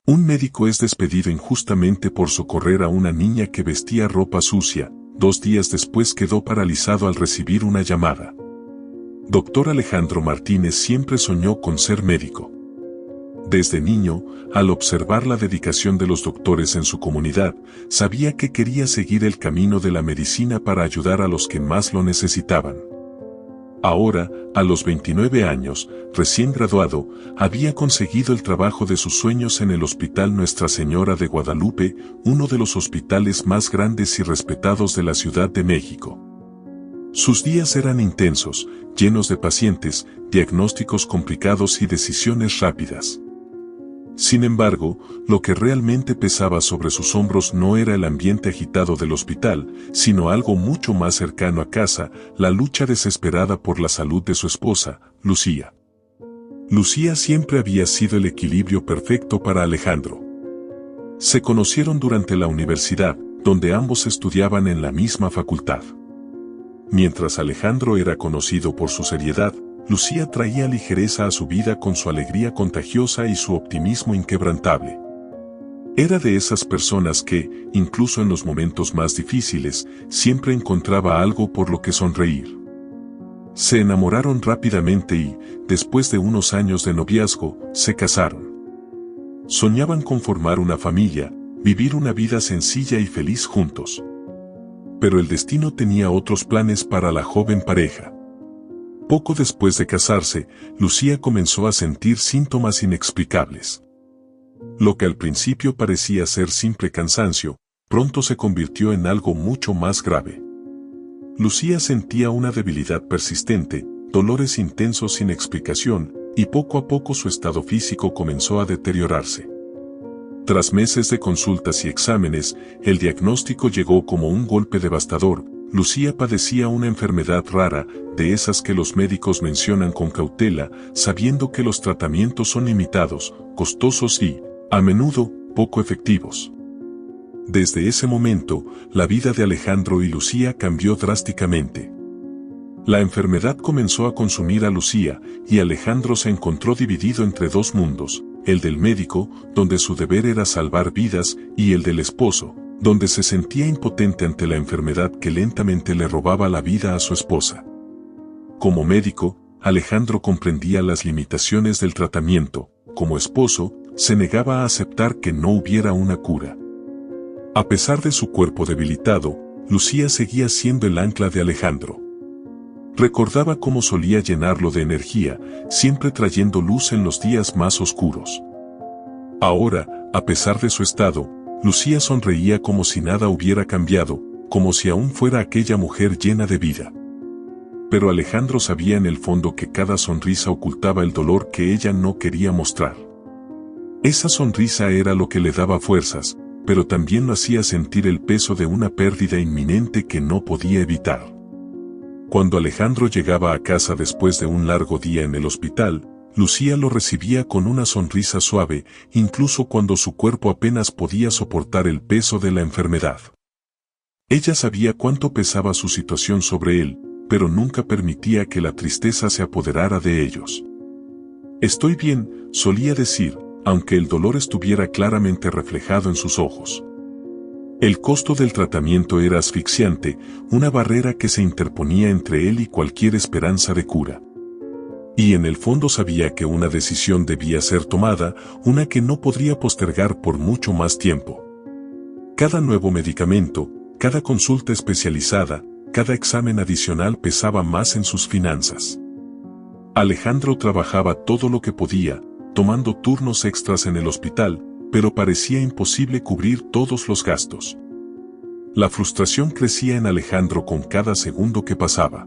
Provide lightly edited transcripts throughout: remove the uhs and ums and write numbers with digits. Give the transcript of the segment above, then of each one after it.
Un médico es despedido injustamente por socorrer a una niña que vestía ropa sucia. 2 días después quedó paralizado al recibir una llamada. Dr. Alejandro Martínez siempre soñó con ser médico. Desde niño, al observar la dedicación de los doctores en su comunidad, sabía que quería seguir el camino de la medicina para ayudar a los que más lo necesitaban. Ahora, a los 29 años, recién graduado, había conseguido el trabajo de sus sueños en el Hospital Nuestra Señora de Guadalupe, uno de los hospitales más grandes y respetados de la Ciudad de México. Sus días eran intensos, llenos de pacientes, diagnósticos complicados y decisiones rápidas. Sin embargo, lo que realmente pesaba sobre sus hombros no era el ambiente agitado del hospital, sino algo mucho más cercano a casa, la lucha desesperada por la salud de su esposa, Lucía. Lucía siempre había sido el equilibrio perfecto para Alejandro. Se conocieron durante la universidad, donde ambos estudiaban en la misma facultad. Mientras Alejandro era conocido por su seriedad, Lucía traía ligereza a su vida con su alegría contagiosa y su optimismo inquebrantable. Era de esas personas que, incluso en los momentos más difíciles, siempre encontraba algo por lo que sonreír. Se enamoraron rápidamente y, después de unos años de noviazgo, se casaron. Soñaban con formar una familia, vivir una vida sencilla y feliz juntos. Pero el destino tenía otros planes para la joven pareja. Poco después de casarse, Lucía comenzó a sentir síntomas inexplicables. Lo que al principio parecía ser simple cansancio, pronto se convirtió en algo mucho más grave. Lucía sentía una debilidad persistente, dolores intensos sin explicación, y poco a poco su estado físico comenzó a deteriorarse. Tras meses de consultas y exámenes, el diagnóstico llegó como un golpe devastador. Lucía padecía una enfermedad rara, de esas que los médicos mencionan con cautela, sabiendo que los tratamientos son limitados, costosos y, a menudo, poco efectivos. Desde ese momento, la vida de Alejandro y Lucía cambió drásticamente. La enfermedad comenzó a consumir a Lucía, y Alejandro se encontró dividido entre dos mundos, el del médico, donde su deber era salvar vidas, y el del esposo, donde se sentía impotente ante la enfermedad que lentamente le robaba la vida a su esposa. Como médico, Alejandro comprendía las limitaciones del tratamiento. Como esposo, se negaba a aceptar que no hubiera una cura. A pesar de su cuerpo debilitado, Lucía seguía siendo el ancla de Alejandro. Recordaba cómo solía llenarlo de energía, siempre trayendo luz en los días más oscuros. Ahora, a pesar de su estado, Lucía sonreía como si nada hubiera cambiado, como si aún fuera aquella mujer llena de vida. Pero Alejandro sabía en el fondo que cada sonrisa ocultaba el dolor que ella no quería mostrar. Esa sonrisa era lo que le daba fuerzas, pero también lo hacía sentir el peso de una pérdida inminente que no podía evitar. Cuando Alejandro llegaba a casa después de un largo día en el hospital, Lucía lo recibía con una sonrisa suave, incluso cuando su cuerpo apenas podía soportar el peso de la enfermedad. Ella sabía cuánto pesaba su situación sobre él, pero nunca permitía que la tristeza se apoderara de ellos. «Estoy bien», solía decir, aunque el dolor estuviera claramente reflejado en sus ojos. El costo del tratamiento era asfixiante, una barrera que se interponía entre él y cualquier esperanza de cura. Y en el fondo sabía que una decisión debía ser tomada, una que no podría postergar por mucho más tiempo. Cada nuevo medicamento, cada consulta especializada, cada examen adicional pesaba más en sus finanzas. Alejandro trabajaba todo lo que podía, tomando turnos extras en el hospital, pero parecía imposible cubrir todos los gastos. La frustración crecía en Alejandro con cada segundo que pasaba.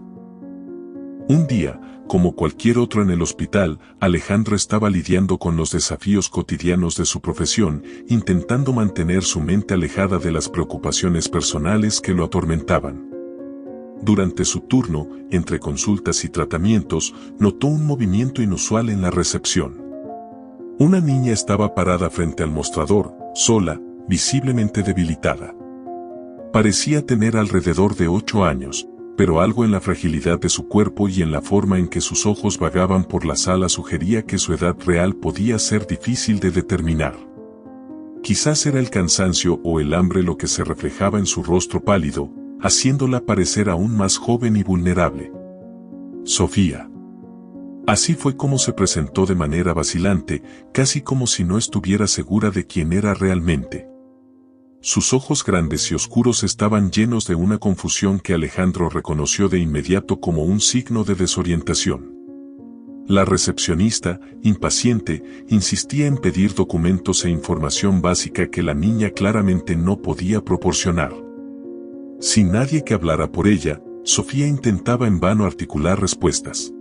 Un día, como cualquier otro en el hospital, Alejandro estaba lidiando con los desafíos cotidianos de su profesión, intentando mantener su mente alejada de las preocupaciones personales que lo atormentaban. Durante su turno, entre consultas y tratamientos, notó un movimiento inusual en la recepción. Una niña estaba parada frente al mostrador, sola, visiblemente debilitada. Parecía tener alrededor de 8 años, pero algo en la fragilidad de su cuerpo y en la forma en que sus ojos vagaban por la sala sugería que su edad real podía ser difícil de determinar. Quizás era el cansancio o el hambre lo que se reflejaba en su rostro pálido, haciéndola parecer aún más joven y vulnerable. Sofía. Así fue como se presentó de manera vacilante, casi como si no estuviera segura de quién era realmente. Sus ojos grandes y oscuros estaban llenos de una confusión que Alejandro reconoció de inmediato como un signo de desorientación. La recepcionista, impaciente, insistía en pedir documentos e información básica que la niña claramente no podía proporcionar. Sin nadie que hablara por ella, Sofía intentaba en vano articular respuestas.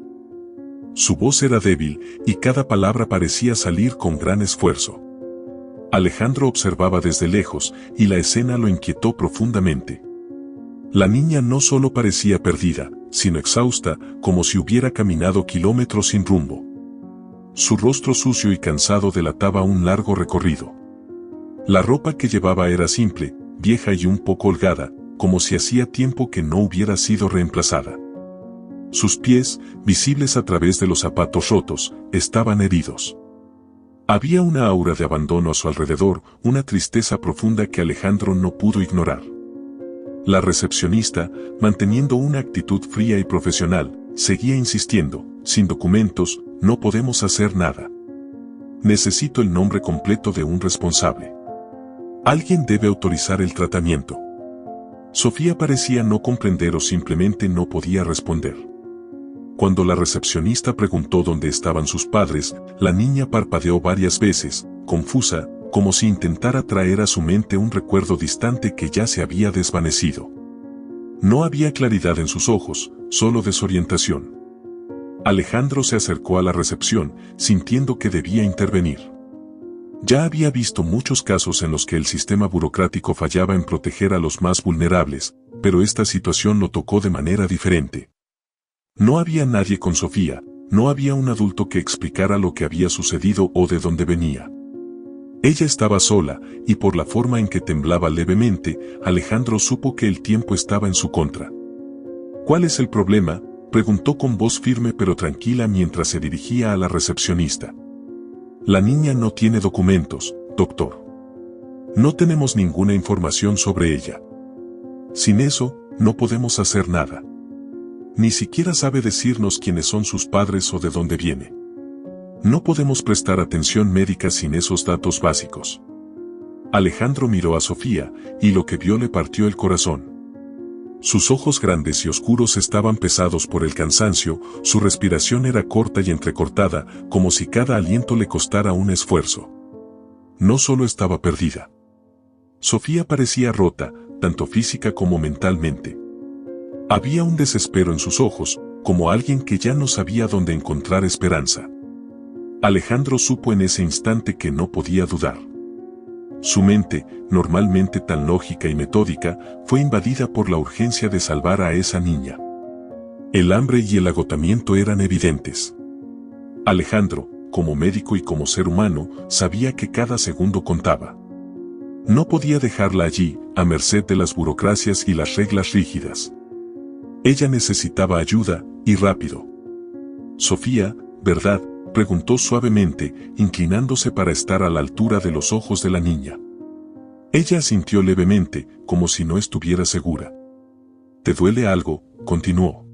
Su voz era débil y cada palabra parecía salir con gran esfuerzo. Alejandro observaba desde lejos y la escena lo inquietó profundamente. La niña no solo parecía perdida, sino exhausta, como si hubiera caminado kilómetros sin rumbo. Su rostro sucio y cansado delataba un largo recorrido. La ropa que llevaba era simple, vieja y un poco holgada, como si hacía tiempo que no hubiera sido reemplazada. Sus pies, visibles a través de los zapatos rotos, estaban heridos. Había una aura de abandono a su alrededor, una tristeza profunda que Alejandro no pudo ignorar. La recepcionista, manteniendo una actitud fría y profesional, seguía insistiendo: sin documentos, no podemos hacer nada. Necesito el nombre completo de un responsable. Alguien debe autorizar el tratamiento. Sofía parecía no comprender o simplemente no podía responder. Cuando la recepcionista preguntó dónde estaban sus padres, la niña parpadeó varias veces, confusa, como si intentara traer a su mente un recuerdo distante que ya se había desvanecido. No había claridad en sus ojos, solo desorientación. Alejandro se acercó a la recepción, sintiendo que debía intervenir. Ya había visto muchos casos en los que el sistema burocrático fallaba en proteger a los más vulnerables, pero esta situación lo tocó de manera diferente. No había nadie con Sofía, no había un adulto que explicara lo que había sucedido o de dónde venía. Ella estaba sola, y por la forma en que temblaba levemente, Alejandro supo que el tiempo estaba en su contra. ¿Cuál es el problema?, preguntó con voz firme pero tranquila mientras se dirigía a la recepcionista. La niña no tiene documentos, doctor. No tenemos ninguna información sobre ella. Sin eso, no podemos hacer nada. Ni siquiera sabe decirnos quiénes son sus padres o de dónde viene. No podemos prestar atención médica sin esos datos básicos. Alejandro miró a Sofía, y lo que vio le partió el corazón. Sus ojos grandes y oscuros estaban pesados por el cansancio, su respiración era corta y entrecortada, como si cada aliento le costara un esfuerzo. No solo estaba perdida. Sofía parecía rota, tanto física como mentalmente. Había un desespero en sus ojos, como alguien que ya no sabía dónde encontrar esperanza. Alejandro supo en ese instante que no podía dudar. Su mente, normalmente tan lógica y metódica, fue invadida por la urgencia de salvar a esa niña. El hambre y el agotamiento eran evidentes. Alejandro, como médico y como ser humano, sabía que cada segundo contaba. No podía dejarla allí, a merced de las burocracias y las reglas rígidas. Ella necesitaba ayuda, y rápido. Sofía, ¿verdad?, preguntó suavemente, inclinándose para estar a la altura de los ojos de la niña. Ella asintió levemente, como si no estuviera segura. ¿Te duele algo?, continuó.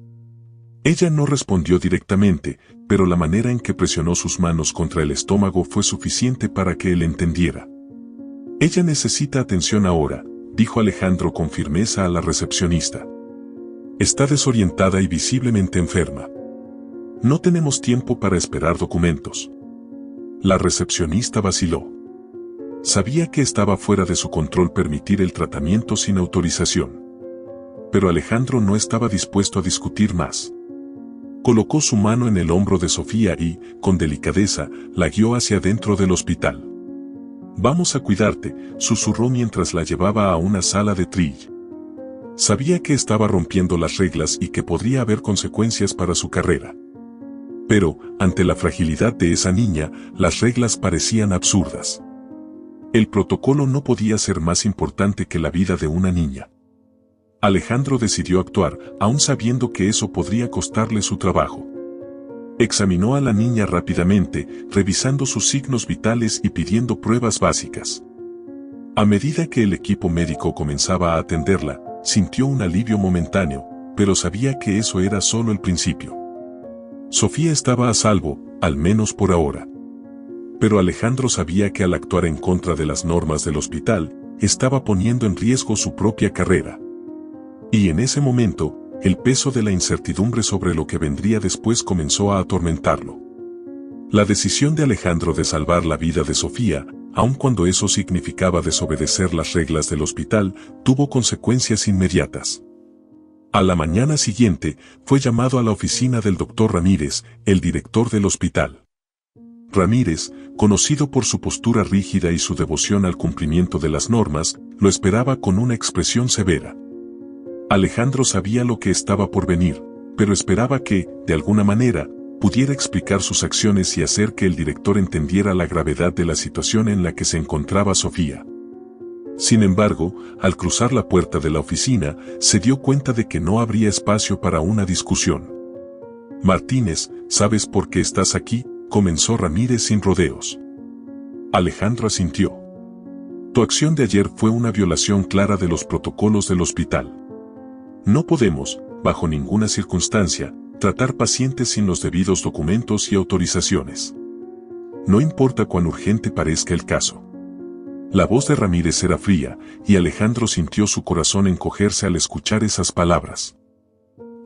Ella no respondió directamente, pero la manera en que presionó sus manos contra el estómago fue suficiente para que él entendiera. Ella necesita atención ahora, dijo Alejandro con firmeza a la recepcionista. Está desorientada y visiblemente enferma. No tenemos tiempo para esperar documentos. La recepcionista vaciló. Sabía que estaba fuera de su control permitir el tratamiento sin autorización. Pero Alejandro no estaba dispuesto a discutir más. Colocó su mano en el hombro de Sofía y, con delicadeza, la guió hacia dentro del hospital. Vamos a cuidarte, susurró mientras la llevaba a una sala de triage. Sabía que estaba rompiendo las reglas y que podría haber consecuencias para su carrera. Pero, ante la fragilidad de esa niña, las reglas parecían absurdas. El protocolo no podía ser más importante que la vida de una niña. Alejandro decidió actuar, aun sabiendo que eso podría costarle su trabajo. Examinó a la niña rápidamente, revisando sus signos vitales y pidiendo pruebas básicas. A medida que el equipo médico comenzaba a atenderla, sintió un alivio momentáneo, pero sabía que eso era solo el principio. Sofía estaba a salvo, al menos por ahora. Pero Alejandro sabía que al actuar en contra de las normas del hospital, estaba poniendo en riesgo su propia carrera. Y en ese momento, el peso de la incertidumbre sobre lo que vendría después comenzó a atormentarlo. La decisión de Alejandro de salvar la vida de Sofía, aun cuando eso significaba desobedecer las reglas del hospital, tuvo consecuencias inmediatas. A la mañana siguiente, fue llamado a la oficina del doctor Ramírez, el director del hospital. Ramírez, conocido por su postura rígida y su devoción al cumplimiento de las normas, lo esperaba con una expresión severa. Alejandro sabía lo que estaba por venir, pero esperaba que, de alguna manera, pudiera explicar sus acciones y hacer que el director entendiera la gravedad de la situación en la que se encontraba Sofía. Sin embargo, al cruzar la puerta de la oficina, se dio cuenta de que no habría espacio para una discusión. Martínez, ¿sabes por qué estás aquí?, comenzó Ramírez sin rodeos. Alejandro asintió. Tu acción de ayer fue una violación clara de los protocolos del hospital. No podemos, bajo ninguna circunstancia, tratar pacientes sin los debidos documentos y autorizaciones. No importa cuán urgente parezca el caso. La voz de Ramírez era fría, y Alejandro sintió su corazón encogerse al escuchar esas palabras.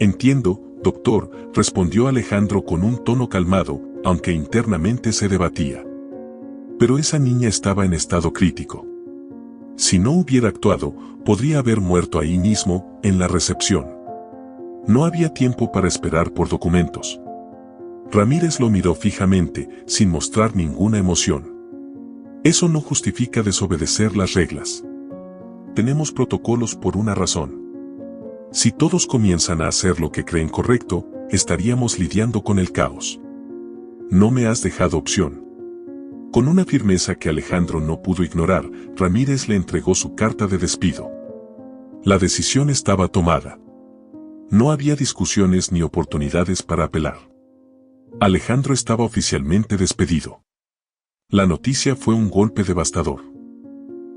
Entiendo, doctor, respondió Alejandro con un tono calmado, aunque internamente se debatía. Pero esa niña estaba en estado crítico. Si no hubiera actuado, podría haber muerto ahí mismo, en la recepción. No había tiempo para esperar por documentos. Ramírez lo miró fijamente, sin mostrar ninguna emoción. Eso no justifica desobedecer las reglas. Tenemos protocolos por una razón. Si todos comienzan a hacer lo que creen correcto, estaríamos lidiando con el caos. No me has dejado opción. Con una firmeza que Alejandro no pudo ignorar, Ramírez le entregó su carta de despido. La decisión estaba tomada. No había discusiones ni oportunidades para apelar. Alejandro estaba oficialmente despedido. La noticia fue un golpe devastador.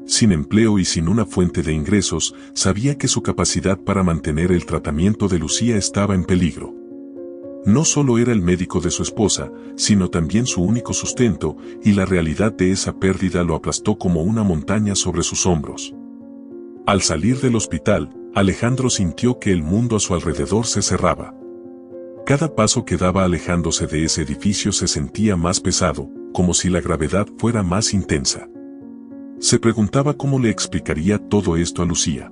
Sin empleo y sin una fuente de ingresos, sabía que su capacidad para mantener el tratamiento de Lucía estaba en peligro. No solo era el médico de su esposa, sino también su único sustento, y la realidad de esa pérdida lo aplastó como una montaña sobre sus hombros. Al salir del hospital, Alejandro sintió que el mundo a su alrededor se cerraba. Cada paso que daba alejándose de ese edificio se sentía más pesado, como si la gravedad fuera más intensa. Se preguntaba cómo le explicaría todo esto a Lucía.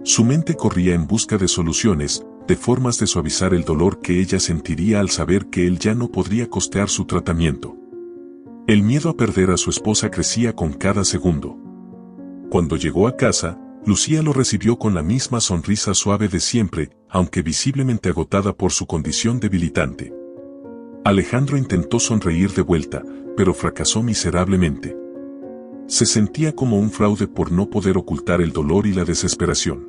Su mente corría en busca de soluciones, de formas de suavizar el dolor que ella sentiría al saber que él ya no podría costear su tratamiento. El miedo a perder a su esposa crecía con cada segundo. Cuando llegó a casa, Lucía lo recibió con la misma sonrisa suave de siempre, aunque visiblemente agotada por su condición debilitante. Alejandro intentó sonreír de vuelta, pero fracasó miserablemente. Se sentía como un fraude por no poder ocultar el dolor y la desesperación.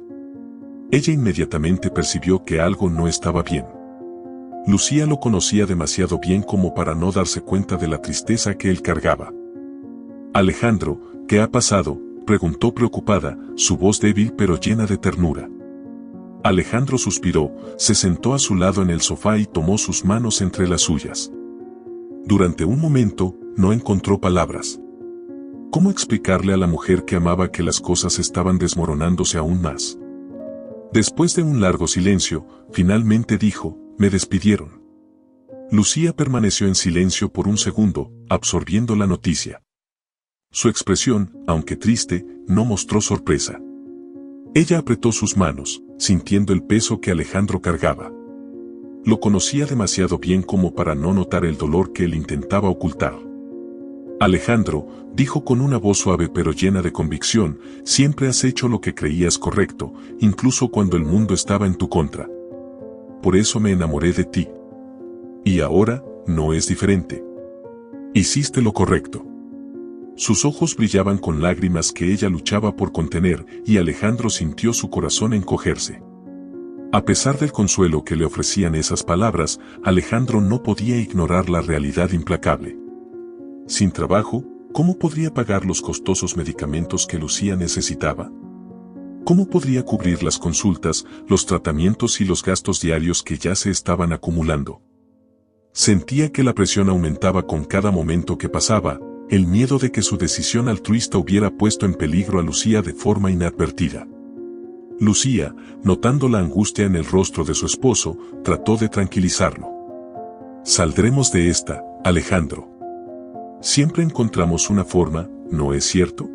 Ella inmediatamente percibió que algo no estaba bien. Lucía lo conocía demasiado bien como para no darse cuenta de la tristeza que él cargaba. Alejandro, ¿qué ha pasado?, preguntó preocupada, su voz débil pero llena de ternura. Alejandro suspiró, se sentó a su lado en el sofá y tomó sus manos entre las suyas. Durante un momento, no encontró palabras. ¿Cómo explicarle a la mujer que amaba que las cosas estaban desmoronándose aún más? Después de un largo silencio, finalmente dijo, me despidieron. Lucía permaneció en silencio por un segundo, absorbiendo la noticia. Su expresión, aunque triste, no mostró sorpresa. Ella apretó sus manos, sintiendo el peso que Alejandro cargaba. Lo conocía demasiado bien como para no notar el dolor que él intentaba ocultar. Alejandro, dijo con una voz suave pero llena de convicción, siempre has hecho lo que creías correcto, incluso cuando el mundo estaba en tu contra. Por eso me enamoré de ti. Y ahora, no es diferente. Hiciste lo correcto. Sus ojos brillaban con lágrimas que ella luchaba por contener, y Alejandro sintió su corazón encogerse. A pesar del consuelo que le ofrecían esas palabras, Alejandro no podía ignorar la realidad implacable. Sin trabajo, ¿Cómo podría pagar los costosos medicamentos que Lucía necesitaba? ¿Cómo podría cubrir las consultas, los tratamientos y los gastos diarios que ya se estaban acumulando? Sentía que la presión aumentaba con cada momento que pasaba, el miedo de que su decisión altruista hubiera puesto en peligro a Lucía de forma inadvertida. Lucía, notando la angustia en el rostro de su esposo, trató de tranquilizarlo. Saldremos de esta, Alejandro. Siempre encontramos una forma, ¿no es cierto?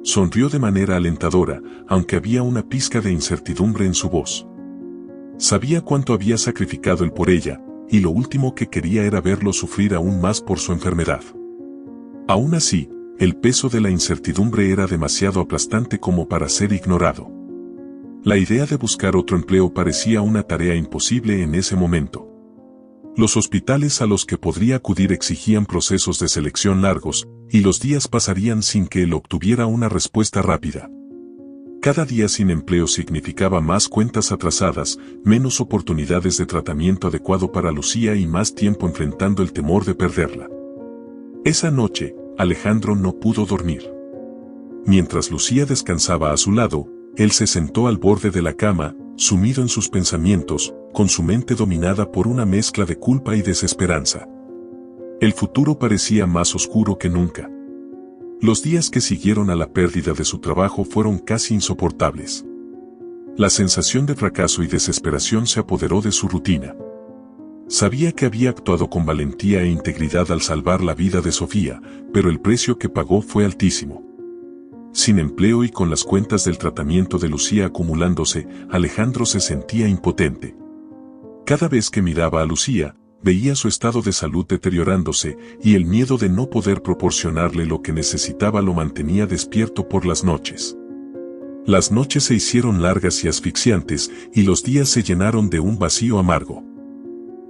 Sonrió de manera alentadora, aunque había una pizca de incertidumbre en su voz. Sabía cuánto había sacrificado él por ella, y lo último que quería era verlo sufrir aún más por su enfermedad. Aún así, el peso de la incertidumbre era demasiado aplastante como para ser ignorado. La idea de buscar otro empleo parecía una tarea imposible en ese momento. Los hospitales a los que podría acudir exigían procesos de selección largos, y los días pasarían sin que él obtuviera una respuesta rápida. Cada día sin empleo significaba más cuentas atrasadas, menos oportunidades de tratamiento adecuado para Lucía y más tiempo enfrentando el temor de perderla. Esa noche, Alejandro no pudo dormir. Mientras Lucía descansaba a su lado, él se sentó al borde de la cama, sumido en sus pensamientos, con su mente dominada por una mezcla de culpa y desesperanza. El futuro parecía más oscuro que nunca. Los días que siguieron a la pérdida de su trabajo fueron casi insoportables. La sensación de fracaso y desesperación se apoderó de su rutina. Sabía que había actuado con valentía e integridad al salvar la vida de Sofía, pero el precio que pagó fue altísimo. Sin empleo y con las cuentas del tratamiento de Lucía acumulándose, Alejandro se sentía impotente. Cada vez que miraba a Lucía, veía su estado de salud deteriorándose, y el miedo de no poder proporcionarle lo que necesitaba lo mantenía despierto por las noches. Las noches se hicieron largas y asfixiantes, y los días se llenaron de un vacío amargo.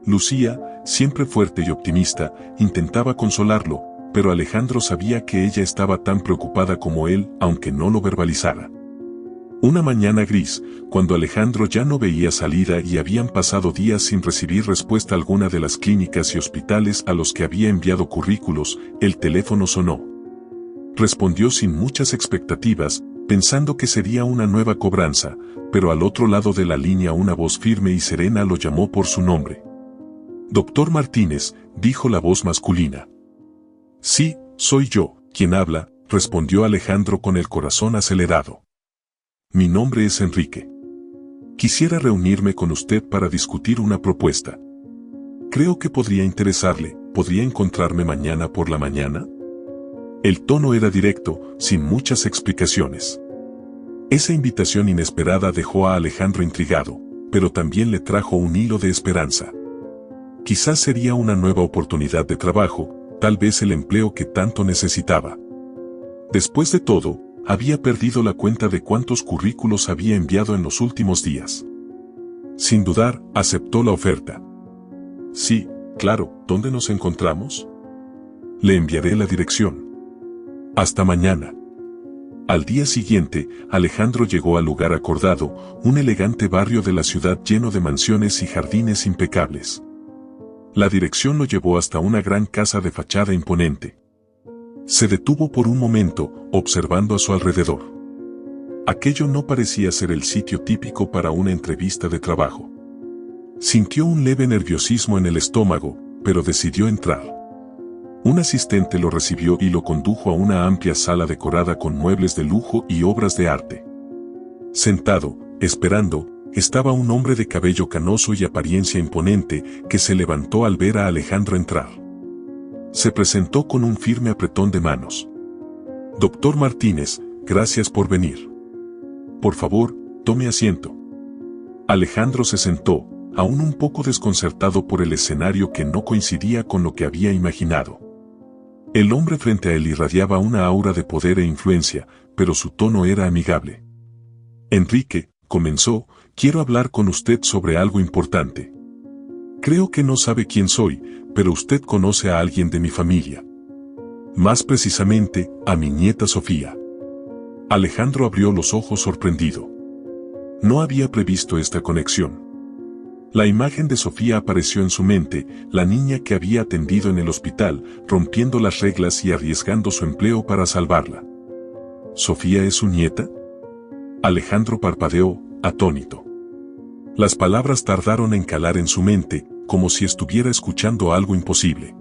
Lucía, siempre fuerte y optimista, intentaba consolarlo, pero Alejandro sabía que ella estaba tan preocupada como él, aunque no lo verbalizara. Una mañana gris, cuando Alejandro ya no veía salida y habían pasado días sin recibir respuesta alguna de las clínicas y hospitales a los que había enviado currículos, el teléfono sonó. Respondió sin muchas expectativas, pensando que sería una nueva cobranza, pero al otro lado de la línea una voz firme y serena lo llamó por su nombre. «Doctor Martínez», dijo la voz masculina. «Sí, soy yo, quien habla», respondió Alejandro con el corazón acelerado. «Mi nombre es Enrique. Quisiera reunirme con usted para discutir una propuesta. Creo que podría interesarle. ¿Podría encontrarme mañana por la mañana?». El tono era directo, sin muchas explicaciones. Esa invitación inesperada dejó a Alejandro intrigado, pero también le trajo un hilo de esperanza. Quizás sería una nueva oportunidad de trabajo, tal vez el empleo que tanto necesitaba. Después de todo, había perdido la cuenta de cuántos currículos había enviado en los últimos días. Sin dudar, aceptó la oferta. «Sí, claro, ¿dónde nos encontramos?». «Le enviaré la dirección». «Hasta mañana». Al día siguiente, Alejandro llegó al lugar acordado, un elegante barrio de la ciudad lleno de mansiones y jardines impecables. La dirección lo llevó hasta una gran casa de fachada imponente. Se detuvo por un momento, observando a su alrededor. Aquello no parecía ser el sitio típico para una entrevista de trabajo. Sintió un leve nerviosismo en el estómago, pero decidió entrar. Un asistente lo recibió y lo condujo a una amplia sala decorada con muebles de lujo y obras de arte. Sentado, esperando, estaba un hombre de cabello canoso y apariencia imponente, que se levantó al ver a Alejandro entrar. Se presentó con un firme apretón de manos. «Doctor Martínez, gracias por venir. Por favor, tome asiento». Alejandro se sentó, aún un poco desconcertado por el escenario que no coincidía con lo que había imaginado. El hombre frente a él irradiaba una aura de poder e influencia, pero su tono era amigable. «Enrique», comenzó, «quiero hablar con usted sobre algo importante. Creo que no sabe quién soy, pero usted conoce a alguien de mi familia. Más precisamente, a mi nieta Sofía». Alejandro abrió los ojos sorprendido. No había previsto esta conexión. La imagen de Sofía apareció en su mente, la niña que había atendido en el hospital, rompiendo las reglas y arriesgando su empleo para salvarla. ¿Sofía es su nieta? Alejandro parpadeó, atónito. Las palabras tardaron en calar en su mente, como si estuviera escuchando algo imposible.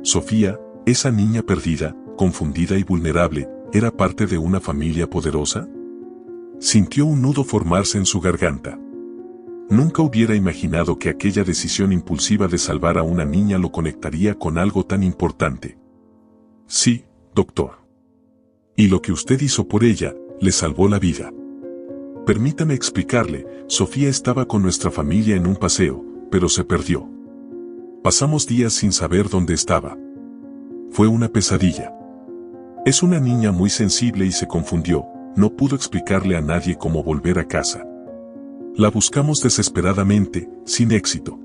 Sofía, esa niña perdida, confundida y vulnerable, ¿era parte de una familia poderosa? Sintió un nudo formarse en su garganta. Nunca hubiera imaginado que aquella decisión impulsiva de salvar a una niña lo conectaría con algo tan importante. Sí, doctor. Y lo que usted hizo por ella, le salvó la vida. Permítame explicarle, Sofía estaba con nuestra familia en un paseo, pero se perdió. Pasamos días sin saber dónde estaba. Fue una pesadilla. Es una niña muy sensible y se confundió, no pudo explicarle a nadie cómo volver a casa. La buscamos desesperadamente, sin éxito.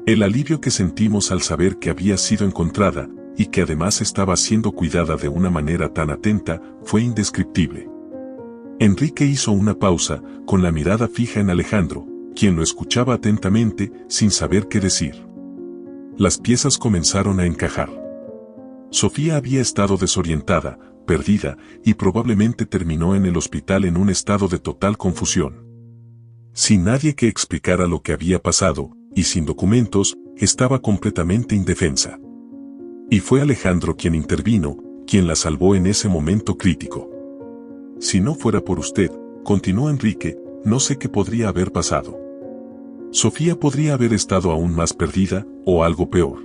El alivio que sentimos al saber que había sido encontrada, y que además estaba siendo cuidada de una manera tan atenta, fue indescriptible. Enrique hizo una pausa, con la mirada fija en Alejandro, quien lo escuchaba atentamente, sin saber qué decir. Las piezas comenzaron a encajar. Sofía había estado desorientada, perdida, y probablemente terminó en el hospital en un estado de total confusión. Sin nadie que explicara lo que había pasado, y sin documentos, estaba completamente indefensa. Y fue Alejandro quien intervino, quien la salvó en ese momento crítico. Si no fuera por usted, continuó Enrique, no sé qué podría haber pasado. Sofía podría haber estado aún más perdida, o algo peor.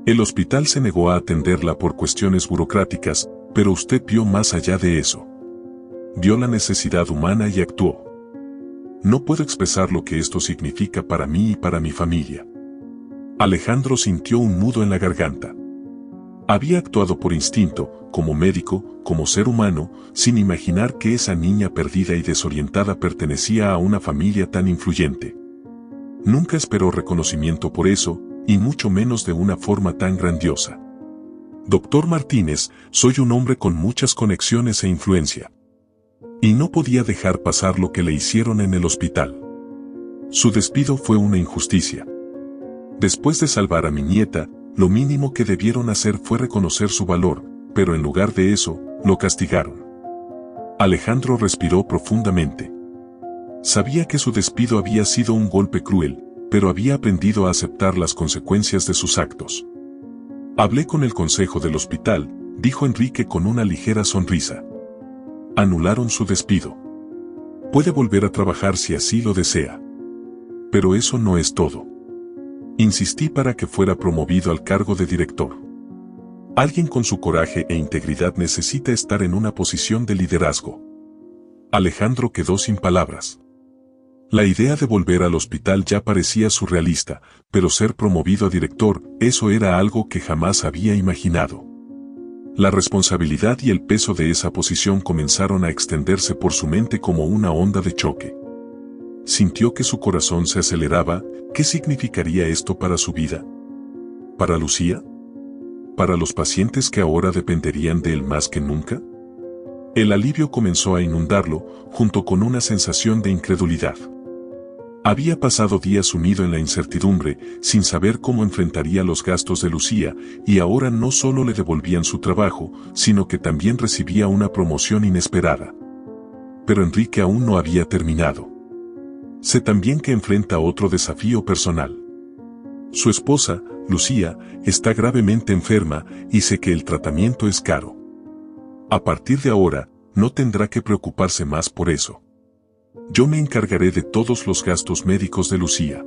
El hospital se negó a atenderla por cuestiones burocráticas, pero usted vio más allá de eso. Vio la necesidad humana y actuó. No puedo expresar lo que esto significa para mí y para mi familia. Alejandro sintió un nudo en la garganta. Había actuado por instinto, como médico, como ser humano, sin imaginar que esa niña perdida y desorientada pertenecía a una familia tan influyente. Nunca esperó reconocimiento por eso, y mucho menos de una forma tan grandiosa. Doctor Martínez, soy un hombre con muchas conexiones e influencia. Y no podía dejar pasar lo que le hicieron en el hospital. Su despido fue una injusticia. Después de salvar a mi nieta, lo mínimo que debieron hacer fue reconocer su valor, pero en lugar de eso, lo castigaron. Alejandro respiró profundamente. Sabía que su despido había sido un golpe cruel, pero había aprendido a aceptar las consecuencias de sus actos. Hablé con el consejo del hospital, dijo Enrique con una ligera sonrisa. Anularon su despido. Puede volver a trabajar si así lo desea. Pero eso no es todo. Insistí para que fuera promovido al cargo de director. Alguien con su coraje e integridad necesita estar en una posición de liderazgo. Alejandro quedó sin palabras. La idea de volver al hospital ya parecía surrealista, pero ser promovido a director, eso era algo que jamás había imaginado. La responsabilidad y el peso de esa posición comenzaron a extenderse por su mente como una onda de choque. Sintió que su corazón se aceleraba. ¿Qué significaría esto para su vida? ¿Para Lucía? ¿Para los pacientes que ahora dependerían de él más que nunca? El alivio comenzó a inundarlo, junto con una sensación de incredulidad. Había pasado días sumido en la incertidumbre, sin saber cómo enfrentaría los gastos de Lucía, y ahora no solo le devolvían su trabajo, sino que también recibía una promoción inesperada. Pero Enrique aún no había terminado. Sé también que enfrenta otro desafío personal. Su esposa, Lucía, está gravemente enferma, y sé que el tratamiento es caro. A partir de ahora, no tendrá que preocuparse más por eso. Yo me encargaré de todos los gastos médicos de Lucía.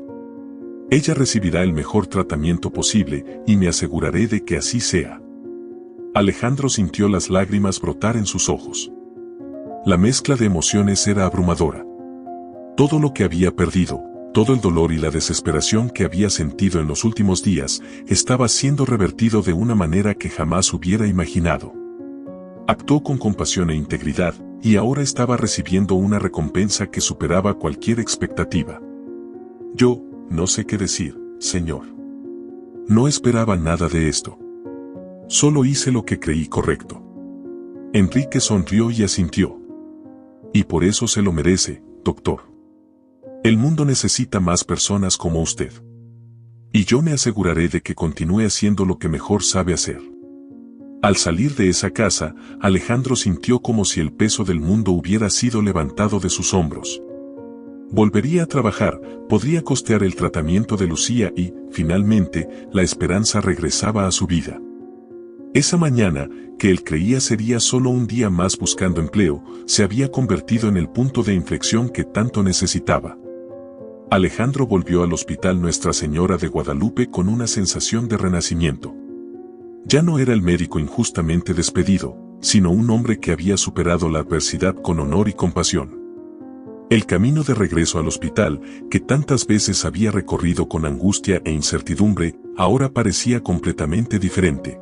Ella recibirá el mejor tratamiento posible, y me aseguraré de que así sea. Alejandro sintió las lágrimas brotar en sus ojos. La mezcla de emociones era abrumadora. Todo lo que había perdido, todo el dolor y la desesperación que había sentido en los últimos días, estaba siendo revertido de una manera que jamás hubiera imaginado. Actuó con compasión e integridad, y ahora estaba recibiendo una recompensa que superaba cualquier expectativa. Yo, no sé qué decir, señor. No esperaba nada de esto. Solo hice lo que creí correcto. Enrique sonrió y asintió. Y por eso se lo merece, doctor. El mundo necesita más personas como usted. Y yo me aseguraré de que continúe haciendo lo que mejor sabe hacer. Al salir de esa casa, Alejandro sintió como si el peso del mundo hubiera sido levantado de sus hombros. Volvería a trabajar, podría costear el tratamiento de Lucía y, finalmente, la esperanza regresaba a su vida. Esa mañana, que él creía sería solo un día más buscando empleo, se había convertido en el punto de inflexión que tanto necesitaba. Alejandro volvió al Hospital Nuestra Señora de Guadalupe con una sensación de renacimiento. Ya no era el médico injustamente despedido, sino un hombre que había superado la adversidad con honor y compasión. El camino de regreso al hospital, que tantas veces había recorrido con angustia e incertidumbre, ahora parecía completamente diferente.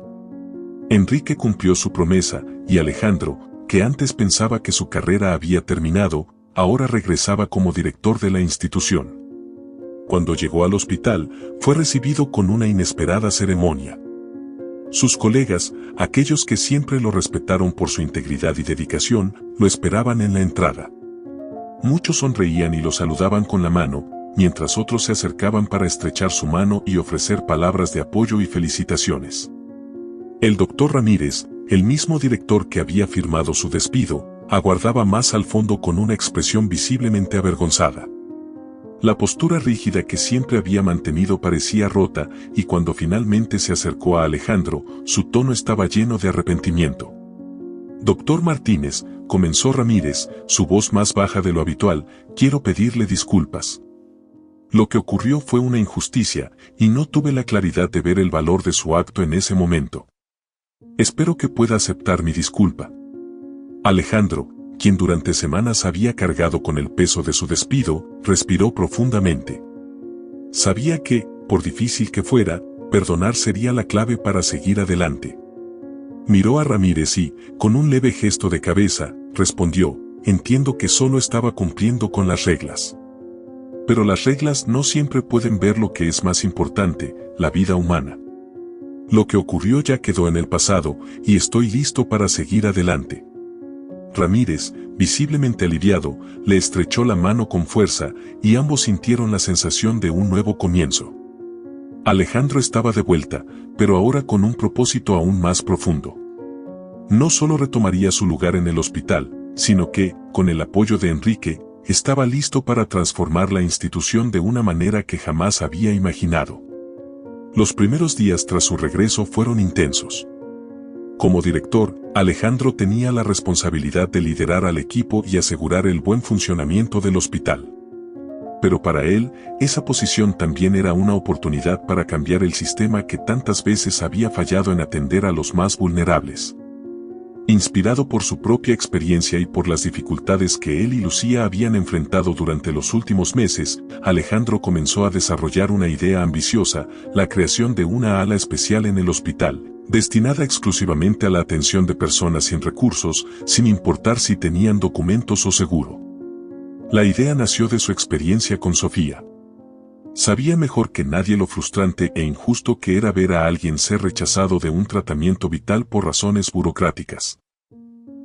Enrique cumplió su promesa, y Alejandro, que antes pensaba que su carrera había terminado, ahora regresaba como director de la institución. Cuando llegó al hospital, fue recibido con una inesperada ceremonia. Sus colegas, aquellos que siempre lo respetaron por su integridad y dedicación, lo esperaban en la entrada. Muchos sonreían y lo saludaban con la mano, mientras otros se acercaban para estrechar su mano y ofrecer palabras de apoyo y felicitaciones. El doctor Ramírez, el mismo director que había firmado su despido, aguardaba más al fondo con una expresión visiblemente avergonzada. La postura rígida que siempre había mantenido parecía rota, y cuando finalmente se acercó a Alejandro, su tono estaba lleno de arrepentimiento. Doctor Martínez, comenzó Ramírez, su voz más baja de lo habitual, quiero pedirle disculpas. Lo que ocurrió fue una injusticia, y no tuve la claridad de ver el valor de su acto en ese momento. Espero que pueda aceptar mi disculpa. Alejandro, quien durante semanas había cargado con el peso de su despido, respiró profundamente. Sabía que, por difícil que fuera, perdonar sería la clave para seguir adelante. Miró a Ramírez y, con un leve gesto de cabeza, respondió, entiendo que solo estaba cumpliendo con las reglas. Pero las reglas no siempre pueden ver lo que es más importante, la vida humana. Lo que ocurrió ya quedó en el pasado, y estoy listo para seguir adelante. Ramírez, visiblemente aliviado, le estrechó la mano con fuerza, y ambos sintieron la sensación de un nuevo comienzo. Alejandro estaba de vuelta, pero ahora con un propósito aún más profundo. No solo retomaría su lugar en el hospital, sino que, con el apoyo de Enrique, estaba listo para transformar la institución de una manera que jamás había imaginado. Los primeros días tras su regreso fueron intensos. Como director, Alejandro tenía la responsabilidad de liderar al equipo y asegurar el buen funcionamiento del hospital. Pero para él, esa posición también era una oportunidad para cambiar el sistema que tantas veces había fallado en atender a los más vulnerables. Inspirado por su propia experiencia y por las dificultades que él y Lucía habían enfrentado durante los últimos meses, Alejandro comenzó a desarrollar una idea ambiciosa, la creación de una ala especial en el hospital, destinada exclusivamente a la atención de personas sin recursos, sin importar si tenían documentos o seguro. La idea nació de su experiencia con Sofía. Sabía mejor que nadie lo frustrante e injusto que era ver a alguien ser rechazado de un tratamiento vital por razones burocráticas.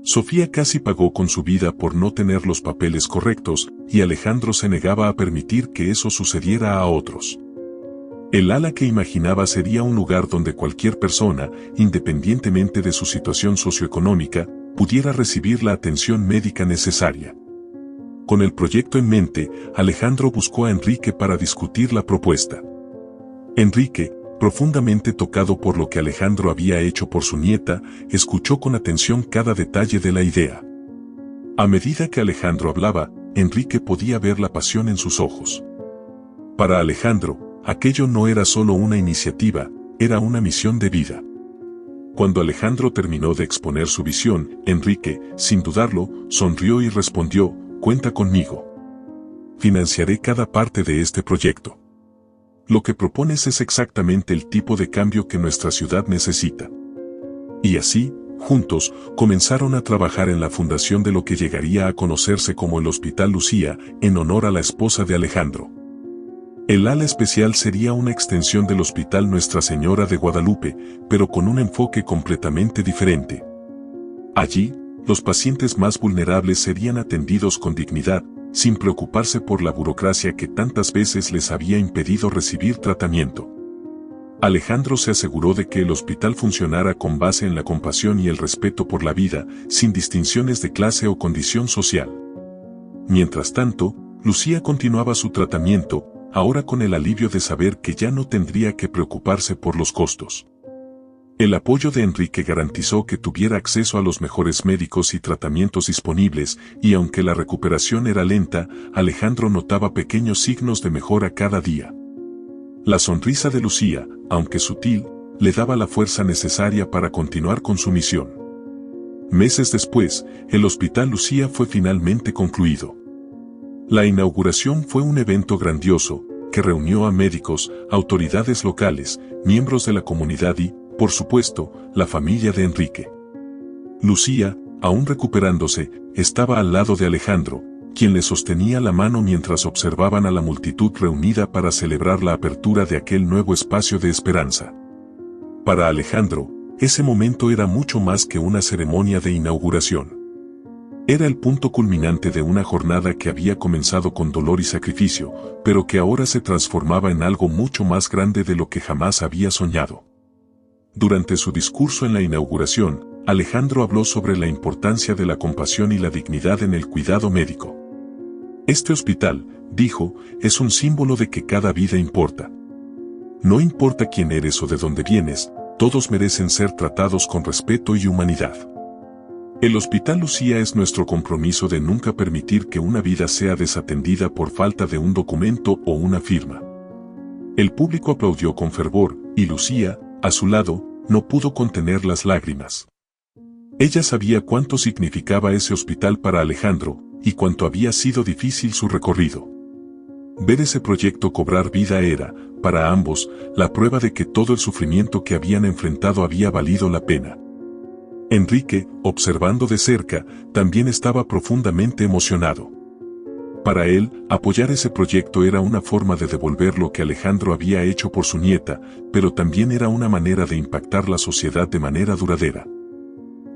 Sofía casi pagó con su vida por no tener los papeles correctos, y Alejandro se negaba a permitir que eso sucediera a otros. El ala que imaginaba sería un lugar donde cualquier persona, independientemente de su situación socioeconómica, pudiera recibir la atención médica necesaria. Con el proyecto en mente, Alejandro buscó a Enrique para discutir la propuesta. Enrique, profundamente tocado por lo que Alejandro había hecho por su nieta, escuchó con atención cada detalle de la idea. A medida que Alejandro hablaba, Enrique podía ver la pasión en sus ojos. Para Alejandro, aquello no era solo una iniciativa, era una misión de vida. Cuando Alejandro terminó de exponer su visión, Enrique, sin dudarlo, sonrió y respondió, cuenta conmigo. Financiaré cada parte de este proyecto. Lo que propones es exactamente el tipo de cambio que nuestra ciudad necesita. Y así, juntos, comenzaron a trabajar en la fundación de lo que llegaría a conocerse como el Hospital Lucía, en honor a la esposa de Alejandro. El ala especial sería una extensión del Hospital Nuestra Señora de Guadalupe, pero con un enfoque completamente diferente. Allí, los pacientes más vulnerables serían atendidos con dignidad, sin preocuparse por la burocracia que tantas veces les había impedido recibir tratamiento. Alejandro se aseguró de que el hospital funcionara con base en la compasión y el respeto por la vida, sin distinciones de clase o condición social. Mientras tanto, Lucía continuaba su tratamiento, ahora con el alivio de saber que ya no tendría que preocuparse por los costos. El apoyo de Enrique garantizó que tuviera acceso a los mejores médicos y tratamientos disponibles, y aunque la recuperación era lenta, Alejandro notaba pequeños signos de mejora cada día. La sonrisa de Lucía, aunque sutil, le daba la fuerza necesaria para continuar con su misión. Meses después, el Hospital Lucía fue finalmente concluido. La inauguración fue un evento grandioso, que reunió a médicos, autoridades locales, miembros de la comunidad y, por supuesto, la familia de Enrique. Lucía, aún recuperándose, estaba al lado de Alejandro, quien le sostenía la mano mientras observaban a la multitud reunida para celebrar la apertura de aquel nuevo espacio de esperanza. Para Alejandro, ese momento era mucho más que una ceremonia de inauguración. Era el punto culminante de una jornada que había comenzado con dolor y sacrificio, pero que ahora se transformaba en algo mucho más grande de lo que jamás había soñado. Durante su discurso en la inauguración, Alejandro habló sobre la importancia de la compasión y la dignidad en el cuidado médico. Este hospital, dijo, es un símbolo de que cada vida importa. No importa quién eres o de dónde vienes, todos merecen ser tratados con respeto y humanidad. El Hospital Lucía es nuestro compromiso de nunca permitir que una vida sea desatendida por falta de un documento o una firma. El público aplaudió con fervor, y Lucía, a su lado, no pudo contener las lágrimas. Ella sabía cuánto significaba ese hospital para Alejandro, y cuánto había sido difícil su recorrido. Ver ese proyecto cobrar vida era, para ambos, la prueba de que todo el sufrimiento que habían enfrentado había valido la pena. Enrique, observando de cerca, también estaba profundamente emocionado. Para él, apoyar ese proyecto era una forma de devolver lo que Alejandro había hecho por su nieta, pero también era una manera de impactar la sociedad de manera duradera.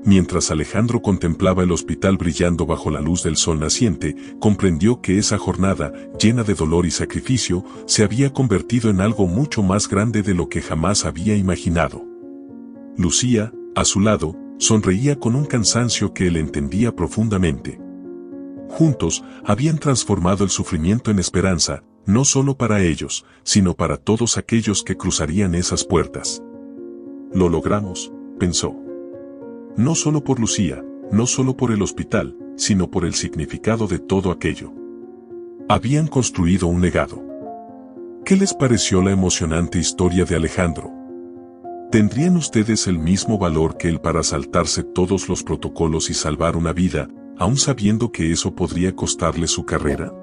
Mientras Alejandro contemplaba el hospital brillando bajo la luz del sol naciente, comprendió que esa jornada, llena de dolor y sacrificio, se había convertido en algo mucho más grande de lo que jamás había imaginado. Lucía, a su lado, sonreía con un cansancio que él entendía profundamente. Juntos, habían transformado el sufrimiento en esperanza, no solo para ellos, sino para todos aquellos que cruzarían esas puertas. Lo logramos, pensó. No solo por Lucía, no solo por el hospital, sino por el significado de todo aquello. Habían construido un legado. ¿Qué les pareció la emocionante historia de Alejandro? ¿Tendrían ustedes el mismo valor que él para saltarse todos los protocolos y salvar una vida, aún sabiendo que eso podría costarle su carrera?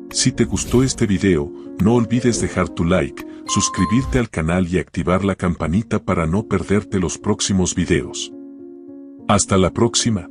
Si te gustó este video, no olvides dejar tu like, suscribirte al canal y activar la campanita para no perderte los próximos videos. Hasta la próxima.